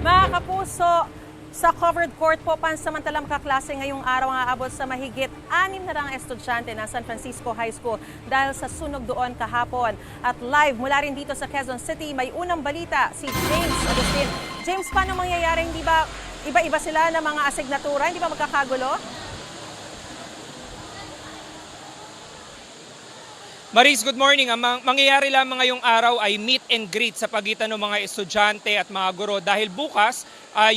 Mga kapuso, sa covered court po, pansamantalang kaklase ngayong araw ang aabot sa mahigit 6 na estudyante ng San Francisco High School dahil sa sunog doon kahapon. At live mula rin dito sa Quezon City, may unang balita si James Agustin. James, paano mangyayari? Hindi ba iba-iba sila ng mga asignatura? Hindi ba magkakagulo? Maris, good morning. Ang mangyayari lamang ngayong araw ay meet and greet sa pagitan ng mga estudyante at mga guro dahil bukas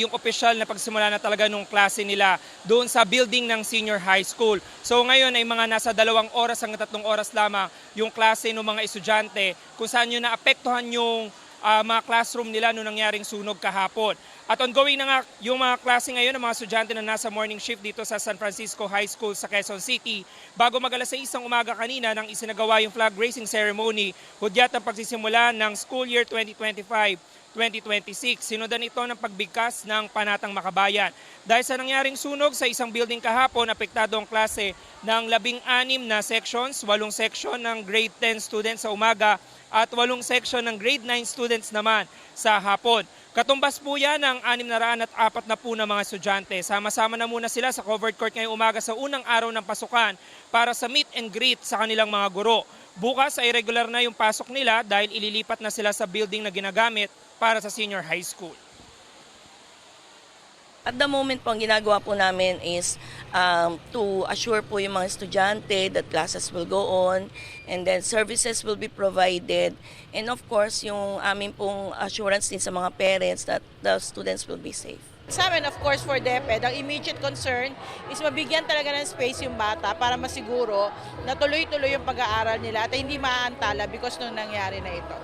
yung opisyal na pagsimula na talaga nung klase nila doon sa building ng senior high school. So ngayon ay mga nasa 2 oras hanggang 3 oras lamang yung klase ng mga estudyante kung saan yun naapektuhan yung mga classroom nila noong nangyaring sunog kahapon. At ongoing na nga yung mga klase ngayon ng mga estudyante na nasa morning shift dito sa San Francisco High School sa Quezon City. Bago mag-alas 6 ng umaga kanina nang isinagawa yung flag raising ceremony, hudyat ang pagsisimula ng school year 2025-2026. Sinundan ito ng pagbigkas ng Panatang Makabayan. Dahil sa nangyaring sunog sa isang building kahapon, apektado ang klase ng 16 na sections, 8 section ng grade 10 students sa umaga at 8 section ng grade 9 students naman sa hapon. Katumbas po yan ng 604 na po na mga estudyante. Sama-sama na muna sila sa covered court ngayong umaga sa unang araw ng pasukan para sa meet and greet sa kanilang mga guro. Bukas ay regular na yung pasok nila dahil ililipat na sila sa building na ginagamit para sa senior high school. At the moment po, ang ginagawa po namin is to assure po yung mga estudyante that classes will go on and then services will be provided. And of course, yung aming pong assurance din sa mga parents that the students will be safe. Sa amin, of course, for DepEd, ang immediate concern is mabigyan talaga ng space yung bata para masiguro na tuloy-tuloy yung pag-aaral nila at hindi maaantala because nung nangyari na ito.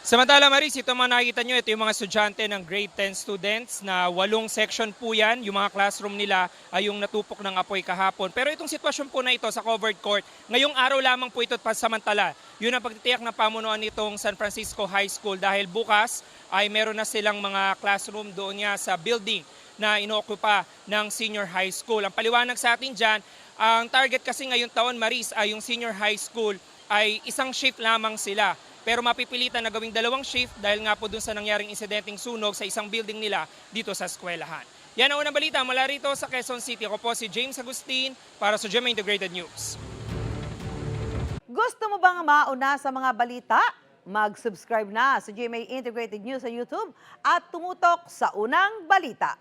Samantala Maris, ito mga nakikita nyo, ito yung mga estudyante ng grade 10 students na 8 section po yan. Yung mga classroom nila ay yung natupok ng apoy kahapon. Pero itong sitwasyon po na ito sa covered court, ngayong araw lamang po ito pansamantala. Yun ang pagtitiyak ng pamunuan nitong San Francisco High School dahil bukas ay meron na silang mga classroom doon niya sa building na inookupa ng senior high school. Ang paliwanag sa atin dyan, ang target kasi ngayong taon Maris ay yung senior high school ay isang shift lamang sila. Pero mapipilitan na gawing 2 shift dahil nga po dun sa nangyaring insidenteng sunog sa isang building nila dito sa eskwelahan. Yan ang unang balita mula rito sa Quezon City. Ako po si James Agustin para sa GMA Integrated News. Gusto mo bang mauna sa mga balita? Mag-subscribe na sa GMA Integrated News sa YouTube at tumutok sa unang balita.